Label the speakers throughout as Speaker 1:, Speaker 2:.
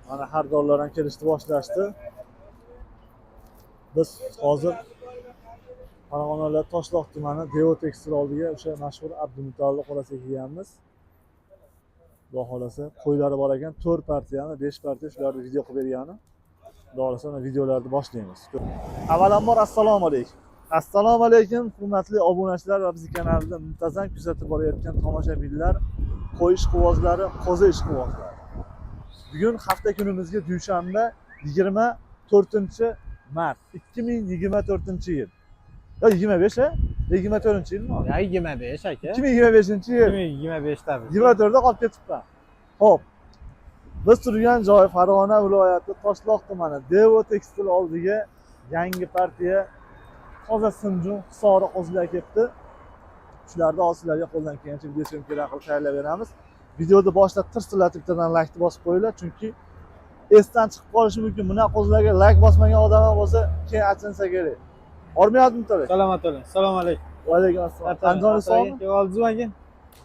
Speaker 1: Mana xaridorlar ham kelishni boshlashdi. Biz hozir Farg'ona viloyati Toshloq tumani Devo Tekstil oldiga o'sha mashhur Abdumutolli qorasiga kelganmiz. Xudo xolasa qo'ylari bor ekan, 4 partiyani, 5 partiya shularni video qilib bergani. Xudo xolasa mana videolarni boshlaymiz. Avvalambor assalomu alaykum. Assalomu alaykum hurmatli obunachilar va bizning kanalda muntazam kuzatib borayotgan tomoshabinlar, qo'y ishqibozlari, qo'zi ishqibozlari. Bugun hafta kunimizga dushanba 24-mart 2024-yil. Ya 25 ha? 24-yilmi?
Speaker 2: Ya 25 aka.
Speaker 1: 2025-yil.
Speaker 2: 2025 tabii.
Speaker 1: 24da qolib ketibman. Xo'p. Biz turgan joy Farg'ona viloyati Toshloq tumani Devo Tekstil oldiga yangi partiya toza simjun hisori qo'zilar kelibdi. Shularni sizlarga qo'ldan kelgancha video syomkalar qilib tayyorlab beramiz. Videoni boshlab tirsillatib bittadan like bosib qo'yinglar, chunki esdan chiqib qolishi mumkin. Bunaqa qo'zilarga like bosmagan odam bo'lsa, keyin achinsa kerak. Hormayaptimi to'la?
Speaker 2: Salomat bo'ling. Assalomu alaykum.
Speaker 1: Va alaykum assalom. Anjoni sog'mi?
Speaker 2: Oldingizmi aka?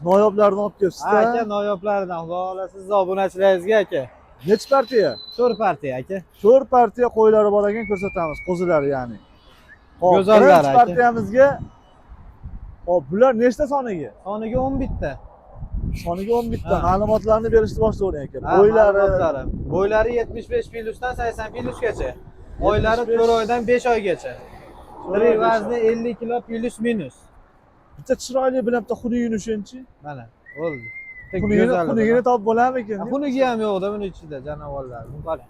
Speaker 1: Noyoblarni olib kelibsiz-da.
Speaker 2: Aka, noyoblaridan xudo xolasa siz obunachilaringizga aka.
Speaker 1: Necha partiya?
Speaker 2: 4 partiya aka.
Speaker 1: 4 partiya qo'ylari bor ekan, ko'rsatamiz, qo'zilar ya'ni. Hop,
Speaker 2: Go'zallar
Speaker 1: birinchi
Speaker 2: aka.
Speaker 1: partiyamizga hop, bular nechta soniga?
Speaker 2: Soniga 10 bitta.
Speaker 1: Soniga 10 bitta
Speaker 2: Ha.
Speaker 1: ma'lumotlarni berishni boshlayvering ekan.
Speaker 2: Ha,
Speaker 1: Bo'ylari,
Speaker 2: ma'lumotlari. Bo'ylari 75 plyusdan 80 plyusgacha. Oylari 4 oydan 5 oygacha. Diri vazni 50 kilo plus minus.
Speaker 1: bitta chiroyli bilan bitta xunuk yunushinchi.
Speaker 2: Mana, bo'ldi.
Speaker 1: Xunugini topib bo'ladimikin?
Speaker 2: Xunugi ham yo'q-da buni ichida janavorlar. Bu qarang.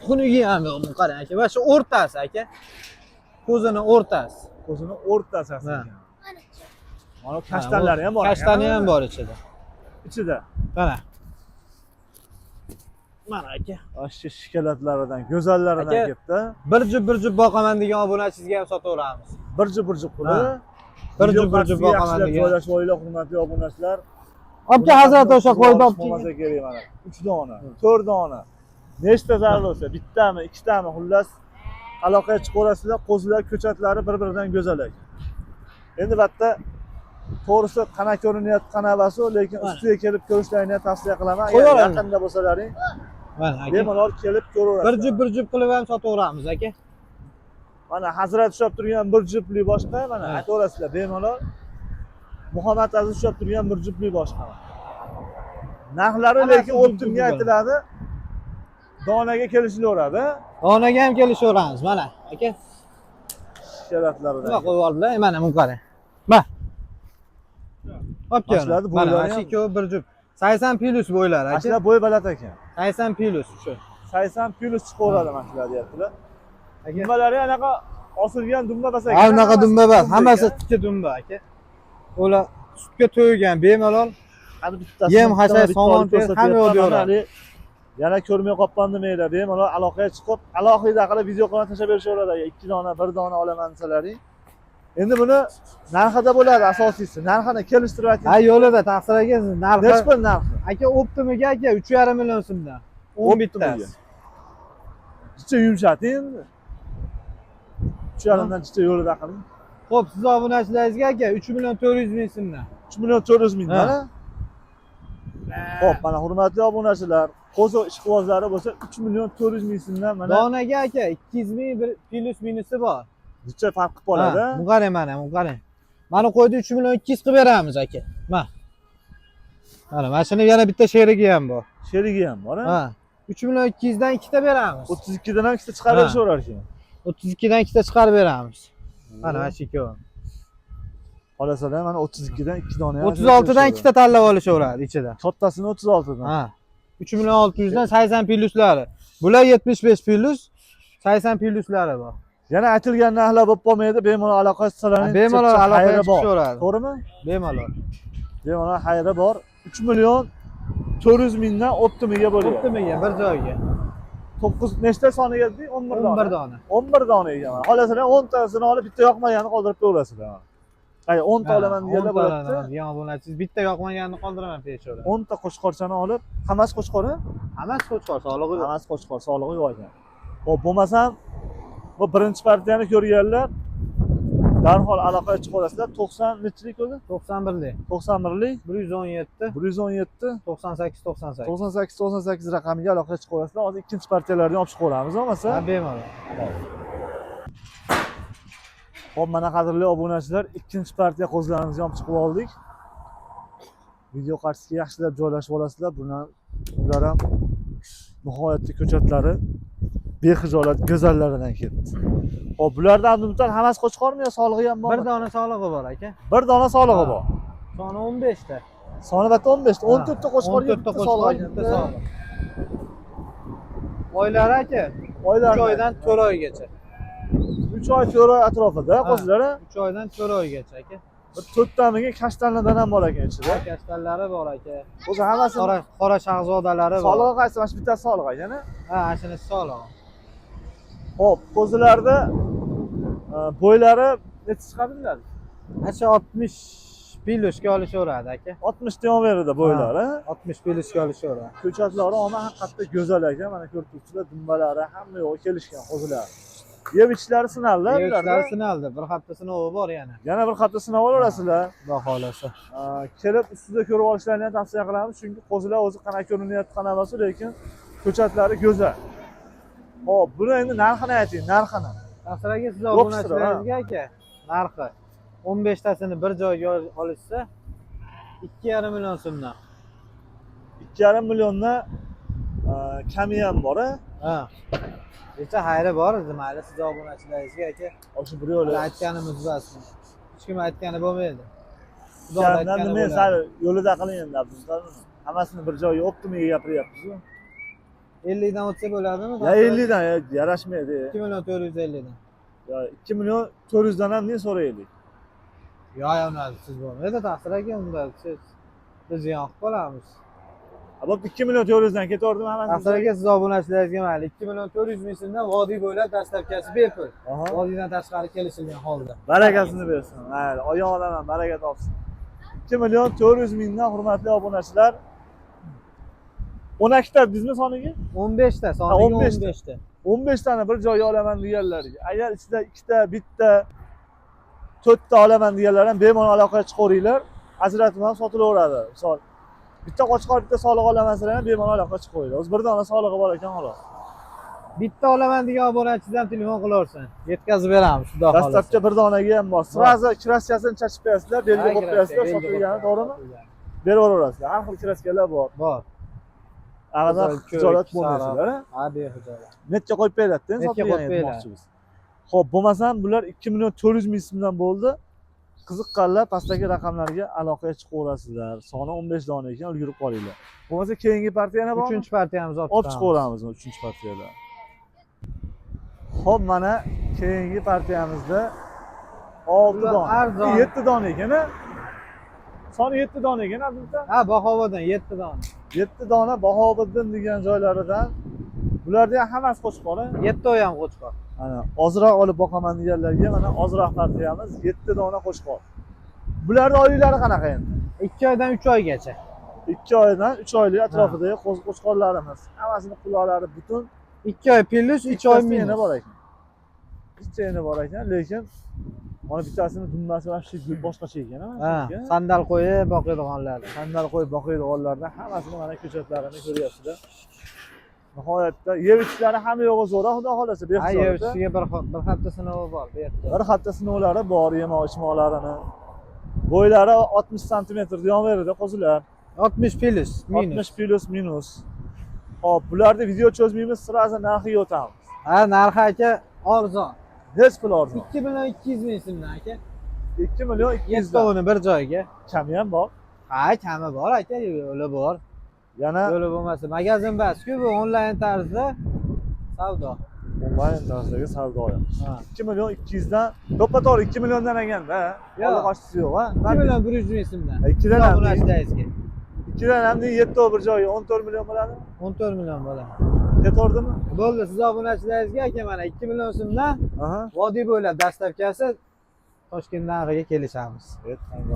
Speaker 2: Xunugi ham yo'q, bu qarang aka. Va shu o'rtasi aka. Ko'zini o'rtasi.
Speaker 1: O'zini o'rtasi
Speaker 2: Ha.
Speaker 1: ekan. Mana kashtanlari ham bor.
Speaker 2: Kashtani ham bor ichida.
Speaker 1: Ichida.
Speaker 2: Mana. Mana aka.
Speaker 1: Ashka shikalatlaridan, go'zallaridan
Speaker 2: Aka.
Speaker 1: kelibdi.
Speaker 2: Bir jup boqaman degan obunachizga ham sotaveramiz.
Speaker 1: Bir jup qilib.
Speaker 2: Ha. Bir jup boqaman degan.
Speaker 1: Joylashib oila hurmatli obunachilar.
Speaker 2: Obka hazrat o'sha qo'yib olib
Speaker 1: Bo'lmasa kerak mana. 3 dona, 4 dona. Nechta zarur bo'lsa, bittami, ikkitami, xullas aloqaga chiqaverasizlar. Qo'zilar, ko'chatlari bir-biridan go'zal ekan. Endi bitta to'g'risi qana ko'rinyapti, qanavasi, lekin ustiga kelib ko'rishlarini ham tavsiya qilaman. Agar
Speaker 2: Qo'yaveramiz.
Speaker 1: yaqinda bo'lsalaring,
Speaker 2: Mana aka.
Speaker 1: bemalol kelib ko'raverasiz.
Speaker 2: Bir jup qilib ham sotaveramiz aka.
Speaker 1: Mana hazrat ushlab turgan bir jupli boshqa, mana
Speaker 2: Ha.
Speaker 1: aytaverasizlar bemalol. Muhammad Aziz ushlab turgan bir jupli boshqa. Narxlari
Speaker 2: Hammasi
Speaker 1: lekin optimga
Speaker 2: jup-jup
Speaker 1: aytiladi. Donaga kelishilaveradi.
Speaker 2: Donaga ham kelishaveramiz mana aka.
Speaker 1: Sharatlaridan.
Speaker 2: Nima qo'yib oldilar? Mana bu qarang. Ma. Obka.
Speaker 1: Mashlarni
Speaker 2: Mana
Speaker 1: bo'ylari
Speaker 2: shu
Speaker 1: ham-
Speaker 2: ikkovi bir jup. 80 plus bo'ylar aka.
Speaker 1: Mashlar bo'y baland ekan.
Speaker 2: 80 plus shu.
Speaker 1: 80 plus chiqaveradi mashlar deyaptilar. Dumbalari anaqa osilgan dumba bas ekan.
Speaker 2: Ha, unaqa dumba bas. Hammasi
Speaker 1: ekan.
Speaker 2: tikka dumba aka. Ular sutga to'ygan bemalol.
Speaker 1: Qani bittasi.
Speaker 2: Yem, hashar,
Speaker 1: bitta
Speaker 2: somon,
Speaker 1: olib ko'rsatyapman.
Speaker 2: hamma yo'lda
Speaker 1: Mana
Speaker 2: yoradi.
Speaker 1: hali yana ko'rmay qolibman demanglar. Bemalol aloqaga chiqib, alohida qilib video qilib tashlab berishaveradi. 2 dona, 1 dona olaman desalaring. Endi buni narxida bo'ladi asosiysi. Narxini kelishtirib ayting.
Speaker 2: Ha, yo'lida taqsir aka narxi.
Speaker 1: Nech pul narxi?
Speaker 2: Aka optimiga aka 3,5 million so'mdan. 10 bittasi.
Speaker 1: Chicha yumshating endi. 3,5 dan chicha yo'lida qiling.
Speaker 2: Xo'p, siz obunachilaringizga aka 3 million 400 ming so'mdan.
Speaker 1: 3 million 400 ming
Speaker 2: Ha.
Speaker 1: mana. Xo'p, mana hurmatli obunachilar, qo'zi ishqibozlari bo'lsa 3 million 400 ming so'mdan mana
Speaker 2: Donaga aka 200 ming bir plus minusi bor.
Speaker 1: chicha farq qilib qoladi.
Speaker 2: Bu qarang mana, bu qarang. Mana qo'ydi 3 million 200 qilib beramiz aka. Mana shuni yana bitta sherigi ham bor.
Speaker 1: Sherigi ham bor, ha?
Speaker 2: Ha. 3 million 200 dan ikkita beramiz.
Speaker 1: 32 dan ham ikkita chiqarib
Speaker 2: Ha.
Speaker 1: berishaverar ekan.
Speaker 2: 32 dan ikkita chiqarib beramiz. Mana shu ikkovi.
Speaker 1: Qolasalar mana 32 dan 2 dona ham.
Speaker 2: 36 dan ikkita tanlab olishaveradi ichida.
Speaker 1: Kattasini 36 dan.
Speaker 2: Ha. 3 million 600 dan 80 pluslari. Bular 75 plus, 80 pluslari bor.
Speaker 1: Yana aytilgan narxlar bo'lib qolmaydi, bemalol aloqa qilsalaring.
Speaker 2: Bemalol
Speaker 1: chicha
Speaker 2: aloqaga
Speaker 1: xayri bor.
Speaker 2: chiqaveradi.
Speaker 1: To'g'rimi?
Speaker 2: Bemalol.
Speaker 1: Bemalol xayri bor. 3 million 400 mingdan optimiga bo'lyapti.
Speaker 2: Optimiga bir joyga.
Speaker 1: 9 nechta soniga dedik? 11 dona.
Speaker 2: 11 dona.
Speaker 1: 11 dona ekan. Xohlasalar 10 tasini olib bitta yoqmaganini qoldirib qo'yaverasizlar. Ay 10 ta olaman deganlar bo'ladi.
Speaker 2: Degan obunachiz bitta yoqmaganini qoldiraman peshora.
Speaker 1: 10 ta qo'chqorchani olib, hammasi qo'chqori?
Speaker 2: Hammasi qo'chqor sog'lig'i yo'q.
Speaker 1: Hammasi qo'chqor, sog'lig'i yo'q ekan. Xo'p, bo'lmasam bu birinchi partiyani ko'rganlar darhol aloqaga chiqib olasizlar. 90 nechilik o'zi?
Speaker 2: 91lik.
Speaker 1: 91lik
Speaker 2: 117
Speaker 1: 117
Speaker 2: 98 98.
Speaker 1: 98 raqamiga aloqaga chiqib olasizlar. Hozir ikkinchi partiyalarni olib chiqib olamiz, bo'lmasa.
Speaker 2: Ha, bemalol.
Speaker 1: Xo'p, mana qadrli obunachilar, ikkinchi partiya qo'zlarimizni olib chiqib oldik. Video qarshisiga yaxshilab joylashib olasizlar. Bular ham nihoyatda ko'chatlari bexijolat go'zallaridan ketdi. Xo'p, bularda Abdumtal hammasi qo'chqormi yo solig'i ham bormi?
Speaker 2: Bir dona solig'i bor aka.
Speaker 1: Bir dona solig'i bor.
Speaker 2: Soni 15 ta.
Speaker 1: Soni bitta 15 ta, 14 ta qo'chqor,
Speaker 2: 14 ta qo'chqor, bitta solig'i. Oylari aka, 3 oydan 4 oygacha.
Speaker 1: 3 oy 4 oy atrofida qo'zilar.
Speaker 2: 3 oydan 4 oygacha aka.
Speaker 1: Bir 4 tamiga kashtanlardan ham bor ekan ichida.
Speaker 2: Kashtanlari bor aka.
Speaker 1: O'zi hammasi
Speaker 2: Qora shahzodalari bor.
Speaker 1: solig'i qaysi? Mana shu bittasi solig'i yana.
Speaker 2: Ha, shunisi solig'i.
Speaker 1: Xo'p, qo'zilarda bo'ylari necha chiqadilar?
Speaker 2: Acha 60 piloshga olishaveradi aka.
Speaker 1: 60 ta beradi bo'ylari.
Speaker 2: 60 piloshga olishaveradi.
Speaker 1: Ko'chatlari omma haqiqatda go'zal ekan. Mana ko'rib turibsizlar, dumbalari hamma yo'g'i kelishgan qo'zilar. Yeb ichlari sinaldi bularda.
Speaker 2: Yevichlari sinaldi. Bir hafta sinovi bor yana.
Speaker 1: Yana bir hafta sinab olasizlar.
Speaker 2: Xudo xolasa.
Speaker 1: Kelib ustida ko'rib olishlarini ham tavsiya qilamiz, chunki qo'zilar o'zi qanaqa ko'rinyapti, qanaqa emas, lekin ko'chatlari go'zal. Xo'p, buni endi narxini ayting, narxini.
Speaker 2: Asraga siz obunachilaringizga aka, narxi 15 tasini bir joyga olishsa 2,5 million so'mdan.
Speaker 1: 2,5 milliondan kami ham bor,
Speaker 2: Ha. Necha xayri bor, mayli siz obunachilaringizga aka.
Speaker 1: O'sha bir yo'li.
Speaker 2: Aytganimiz bas. Hech kim aytgani bo'lmaydi. Xudo
Speaker 1: Yandan
Speaker 2: aytgani
Speaker 1: men
Speaker 2: bo'ladi.
Speaker 1: sal yo'lida qiling endi Abdumtal. Hammasini bir joyga optimiga gapiryapsiz-ku.
Speaker 2: 50 dan o'tsa bo'ladimi?
Speaker 1: Ya 50 dan yarashmaydi.
Speaker 2: 2 million 450 dan.
Speaker 1: Ya 2 million 400 dan ham ne so'raylik?
Speaker 2: Yo, siz bo'lmaydi, ta'siraga unda siz biz yo'q qolamiz.
Speaker 1: Bo'p 2 million 400 dan ketaverdimi hammasi?
Speaker 2: Ta'siraga siz obunachilaringizga mayli 2 million 400 ming so'mdan vodiy bo'ylab dastlabkasi bepul. Vodiydan tashqari kelishilgan holda.
Speaker 1: Barakasini bersin. Mayli, oyog'idan ham baraka topsin. 2 million 400 mingdan hurmatli obunachilar. 12 ta bizmi soniga?
Speaker 2: 15 ta, soniga
Speaker 1: 15
Speaker 2: 15 ta.
Speaker 1: 15 tani bir joyga olaman deganlarga. Agar ichida 2 ta, bitta, 4 ta olaman deganlar ham bemalol aloqaga chiqaveringlar. Ajratib ham sotilaveradi. Misol bitta qo'chqor, bitta soliq olaman sizlar ham bemalol aloqaga chiqaveringlar. O'zi bir dona solig'i bor ekan xolos.
Speaker 2: Bitta olaman degan obunachidan telefon qilaversin. Yetkazib beramiz, xudo xolasa.
Speaker 1: Dastlabki bir donaga ham bor. Sirazi kraskasini chachib qo'yasizlar, belgi qo'yib qo'yasizlar, sotilgani to'g'rimi? Beraverasizlar. Har xil kraskalar bor.
Speaker 2: Bor.
Speaker 1: Anaqa xijolat bo'lmaysizlar.
Speaker 2: Ha, bexijolat.
Speaker 1: Netga qo'yib beradi-da,
Speaker 2: Netga
Speaker 1: sotib
Speaker 2: qo'yib beradi.
Speaker 1: bermoqchimiz. Xo'p, bo'lmasam bular 2 million 400 ming so'mdan bo'ldi. Qiziqqanlar pastdagi raqamlarga aloqaga chiqaverasizlar. Soni 15 dona ekan, ulgurib qolinglar. Bo'lmasa keyingi partiya yana bormi?
Speaker 2: 3-partiyamiz
Speaker 1: olib chiqaveramiz 3-partiyada. Xo'p, mana keyingi partiyamizda 6 dona, 7 dona ekan-a? Soni 7 dona ekan, Abdumtal.
Speaker 2: Ha, Bahovoddan 7 dona.
Speaker 1: 7 dona Bahovoddin degan joylaridan. Bularda ham hammasi qo'chqor.
Speaker 2: 7 oy ham qo'chqor.
Speaker 1: Mana ozroq olib boqaman deganlarga mana ozroq partiyamiz 7 dona qo'chqor. Bularning oylari qanaqa endi?
Speaker 2: 2 oydan 3 oygacha.
Speaker 1: 2 oydan 3 oylik atrofidagi qo'chqorlarimiz. Hammasini quloqlari butun.
Speaker 2: 2 oy plus, 3 oy minus
Speaker 1: bor ekan. Bitta bor ekan, lekin mana bittasini dumbasi ham shu boshqacha ekan,
Speaker 2: ha. Sandal qo'yib boqadiganlar.
Speaker 1: Sandal qo'yib boqadiganlardan hammasini mana ko'chatlarini ko'ryapsizlar. Nihoyatda yeb ichlari hamma yo'g'i zo'r, xudo xolasa
Speaker 2: Ha,
Speaker 1: behisob.
Speaker 2: yeb ichiga bir hafta sinovi bor bu yerda.
Speaker 1: Bir hafta sinovlari bor, yemoq-ichmoqlarini. Bo'ylari 60 sm diametrida qo'zilar.
Speaker 2: 60 plus, minus.
Speaker 1: 60 plus minus. Hop, bularni video cho'zmaymiz, sirazi narxiga o'tamiz.
Speaker 2: Ha, narxi aka arzon.
Speaker 1: Nech pul arzon?
Speaker 2: 2 million 200 ming so'mdan aka.
Speaker 1: 2 million 200
Speaker 2: 7 tovini bir joyga.
Speaker 1: Kami ham bor.
Speaker 2: Ha, kami bor aka, yo'li bor.
Speaker 1: Yana
Speaker 2: yo'li bo'lmasa, magazin bas-ku, bu onlayn tarzda savdo.
Speaker 1: onlayn tarzdagi savdo.
Speaker 2: Ha.
Speaker 1: 2 million 200 dan, to'ppa-to'g'ri 2 milliondan olganda, oldi qochisi yo'q, ha?
Speaker 2: 2 million 100 ming so'mdan.
Speaker 1: 2 dan ham
Speaker 2: obunachilaringizga.
Speaker 1: 2 dan ham 7 ta bir joyi 14 million bo'ladi.
Speaker 2: 14 million bo'ladi.
Speaker 1: Ketordimi?
Speaker 2: Bo'ldi, siz obunachilaringizga aka mana 2 million so'mdan
Speaker 1: Aha.
Speaker 2: vodiy bo'ylab dastlabkasi Toshkent narxiga kelishamiz.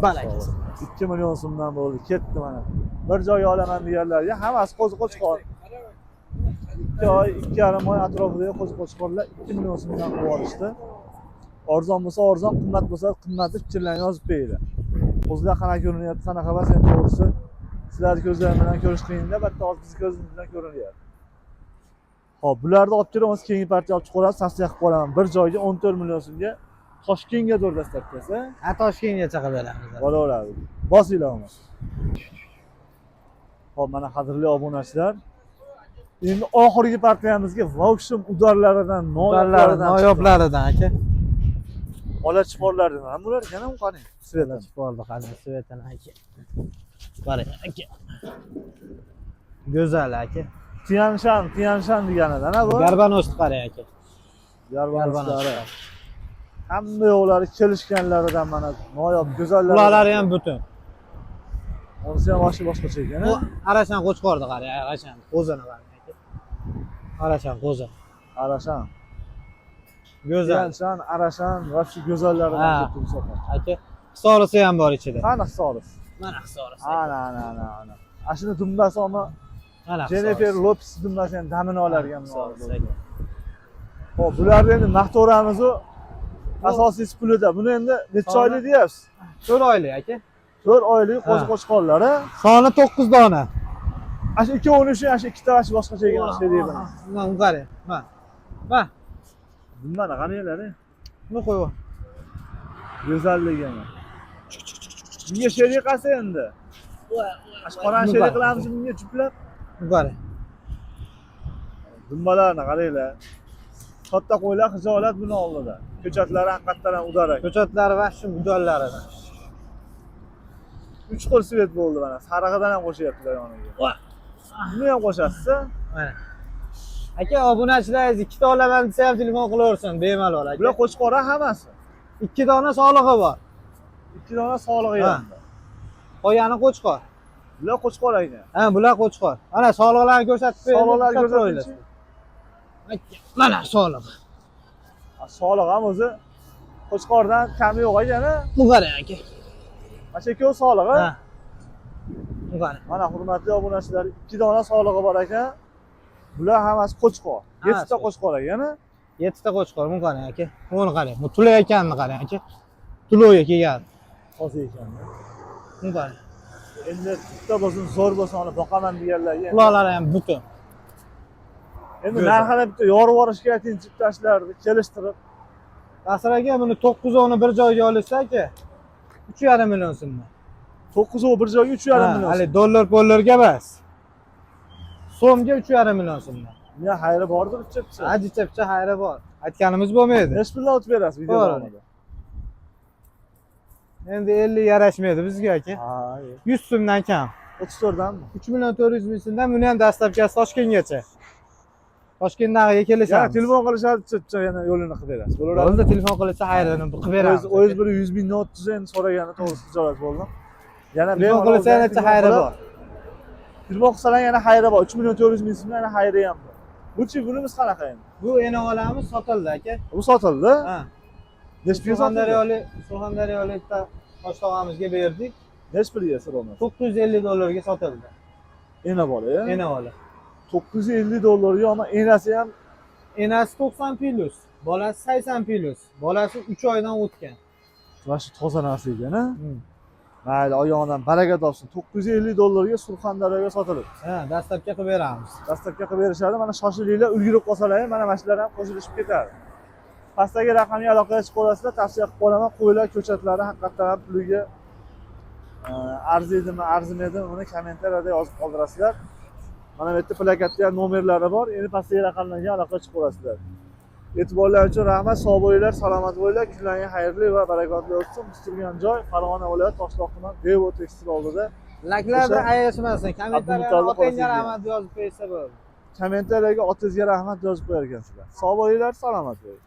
Speaker 2: Barakasi.
Speaker 1: 2 million so'mdan bo'ldi, ketdi mana. Bir joyga olaman deganlarga hammasi qo'ziqo'chqor. 2 oy, 2,5 oy atrofidagi qo'ziqo'chqorlar 2 million so'mdan qilib olishdi. Arzon bo'lsa arzon, qimmat bo'lsa qimmatni fikrlarni yozib qo'yinglar. O'zlar qanaqa ko'rinyapti, qanaqa emas, endi to'g'risi sizlarning ko'zlaringiz bilan ko'rish qiyin-da, bitta hozir bizning ko'zimiz bilan ko'rinyapti. Hop, bularni olib kelib, o'z keyingi partiya olib chiqib qolamiz, savsiya qilib qolaman. Bir joyga 14 million so'mga Toshkentga to'g'ri dastlabkasi.
Speaker 2: Ha, Toshkentgacha qilib beramiz.
Speaker 1: Bo'laveradi. Bosinglar uni. Hop, mana qadrli obunachilar. Endi oxirgi partiyamizga vaushum udorlaridan,
Speaker 2: noyoblaridan aka.
Speaker 1: ola chiporlardan ham bular yana qarang.
Speaker 2: Sveta chipordi, qani Svetani aka. Qarang aka. Go'zal aka.
Speaker 1: Tiyanshan deganidan ha bu.
Speaker 2: Garbanosni qarang aka.
Speaker 1: Garbanoshlari. Hamma yo'qlari kelishganlaridan mana noyob go'zallar.
Speaker 2: Ularlari ham butun.
Speaker 1: Onisi ham boshqacha ekan.
Speaker 2: Bu Arashan qo'chqordi qarang, Arashan qo'zini qarang aka. Arashan qo'zi.
Speaker 1: Arashan.
Speaker 2: Go'zal.
Speaker 1: Tiyanshan, Arashan va shu go'zallaridan ketdi bu safar.
Speaker 2: Aka, hisorisi ham bor ichida.
Speaker 1: Qani hisoris?
Speaker 2: Mana hisorisi.
Speaker 1: Ana. Ashuni dumbasi ama
Speaker 2: Mana
Speaker 1: Jennifer Lopez dumbasi ham damini olargan hisorisi. Xo'p, bularni endi maqtaveramiz u. Asosiysi pulida. Buni endi necha oylik deyapsiz?
Speaker 2: 4 oylik aka.
Speaker 1: 4 oylik qo'ziqo'chqonlar.
Speaker 2: Soni 9 dona.
Speaker 1: Ash ikkovini shu, ash ikkita ash boshqacha ekan şey deyman.
Speaker 2: Mana qarang. Ma.
Speaker 1: Mana qanaqalari?
Speaker 2: Buni qo'yib.
Speaker 1: Go'zalligi ana. Bunga sherik qilsa endi. Ash qoran sherik qilamiz bunga juplab.
Speaker 2: Qarang.
Speaker 1: Dumbalarni qaranglar. Katta qo'ylar hijolat buni oldida. Ko'chatlari haqiqatan ham udar.
Speaker 2: Ko'chatlari va shu budollaridan.
Speaker 1: 3 qo'l svet bo'ldi mana. Sarig'idan ham qo'shyaptilar yoniga. Buni ham qo'shasiz-a?
Speaker 2: Mana. Aka, obunachilaringiz 2 ta olaman desa ham telefon qilaversin, bemalol aka.
Speaker 1: Bular qo'chqora hammasi.
Speaker 2: 2 dona solig'i bor.
Speaker 1: 2 dona solig'i ham.
Speaker 2: Qolgani qo'chqor.
Speaker 1: Bular qo'chqor ekan.
Speaker 2: Ha, bular qo'chqor. Mana solig'larni ko'rsatib bering.
Speaker 1: Solig'larni ko'rsatib.
Speaker 2: Mana solig'.
Speaker 1: Solig' ham o'zi qo'chqordan kami yo'q ekan-a?
Speaker 2: Bu qarang aka.
Speaker 1: Mana shu ikkovi solig'i.
Speaker 2: Ha. Bu qarang.
Speaker 1: Mana hurmatli obunachilar, 2 dona solig'i bor ekan. Bular hammasi qo'chqor. 7 ta qo'chqor ekan-a?
Speaker 2: 7 ta qo'chqor, bu qarang aka. Buni qarang. Bu tuloy ekanini qarang aka. Tuloyga kelgan.
Speaker 1: Toza ekan-da.
Speaker 2: Bu qarang.
Speaker 1: Endi bitta bo'lsin, zo'r bo'lsin, uni boqaman deganlarga.
Speaker 2: Quloqlari ham butun.
Speaker 1: Endi narxini bitta yorib olishga tinchib tashlardi, kelishtirib.
Speaker 2: Nasr aka, buni 9 oni bir joyga olsa aka, 3,5 million so'mdan.
Speaker 1: 9 bir joyga 3,5 million.
Speaker 2: Hali dollarga emas. So'mga 3,5 million so'mdan.
Speaker 1: Nima xayri bordir, chipcha.
Speaker 2: Ajib-chipcha xayri bor. Aytganimiz bo'lmaydi.
Speaker 1: Necha pulga o'tib berasiz video davomida?
Speaker 2: Endi 50 yarashmaydi bizga aka.
Speaker 1: Ha,
Speaker 2: 100 so'mdan kam.
Speaker 1: 34 danmi?
Speaker 2: 3 million 400 ming so'mdan buni ham dastlabkasi Toshkentgacha. Toshkentdagiga kelishamiz.
Speaker 1: Ya telefon qilishadi, chipcha yana yo'lini qilib berasiz. Bo'laveradi.
Speaker 2: O'zida telefon qilsa xayrini qilib beramiz.
Speaker 1: O'z bir 100 mingni 30 endi so'ragani to'g'risi tijorat bo'ldi. Yana
Speaker 2: telefon qilsa necha xayri bor.
Speaker 1: Telefon qilsalar yana xayri bor. 3 million 400 ming so'mdan yana xayri ham bor. Bu-chi bunimiz qanaqa endi?
Speaker 2: Bu enovolamiz sotildi aka.
Speaker 1: Bu sotildi?
Speaker 2: Ha.
Speaker 1: Necha pulga sotildi?
Speaker 2: Surxondaryolik toshtog'amizga berdik.
Speaker 1: Necha pulga so'ramas?
Speaker 2: $950 sotildi.
Speaker 1: Ena bola, ya?
Speaker 2: Enavoli.
Speaker 1: $950 ama enasi ham
Speaker 2: Enasi 90 plus, bolasi 80 plus. Bolasi 3 oydan o'tgan.
Speaker 1: mana shu toza narsa ekan-a? Mayli, oyog'idan baraka topsin. $950 ga Surxondaryoga sotiladi.
Speaker 2: Ha, dastlabki qilib beramiz.
Speaker 1: Dastlabki qilib berishadi. Mana shoshilinglar, ulgurib qolsalar, mana shular ham qo'shilishib ketadi. Pastdagi raqamga aloqaga chiqib olasizlar, tavsiya qilib qolaman. Qo'ylar, ko'chatlari haqiqatan ham puliga arziydimi, arzimaydimi, uni kommentariyada yozib qoldirasizlar. Mana bu yerda plakatda ham nomerlari bor. Endi pastdagi raqamlarga aloqa chiqib olasizlar. E'tiborlaringiz uchun rahmat. Sog' bo'linglar, salomat bo'linglar. Kunlaringiz xayrli va barakotli o'tsin. Biz turgan joy Farg'ona viloyati Toshloq tuman Devo tekstil oldida.
Speaker 2: Layklarda ayashmasin, kommentariyada otangga rahmat yozib qo'ysa bo'ladi.
Speaker 1: Kommentariyga otangizga rahmat yozib qo'yar ekansizlar. Sog' bo'linglar, salomat bo'ling.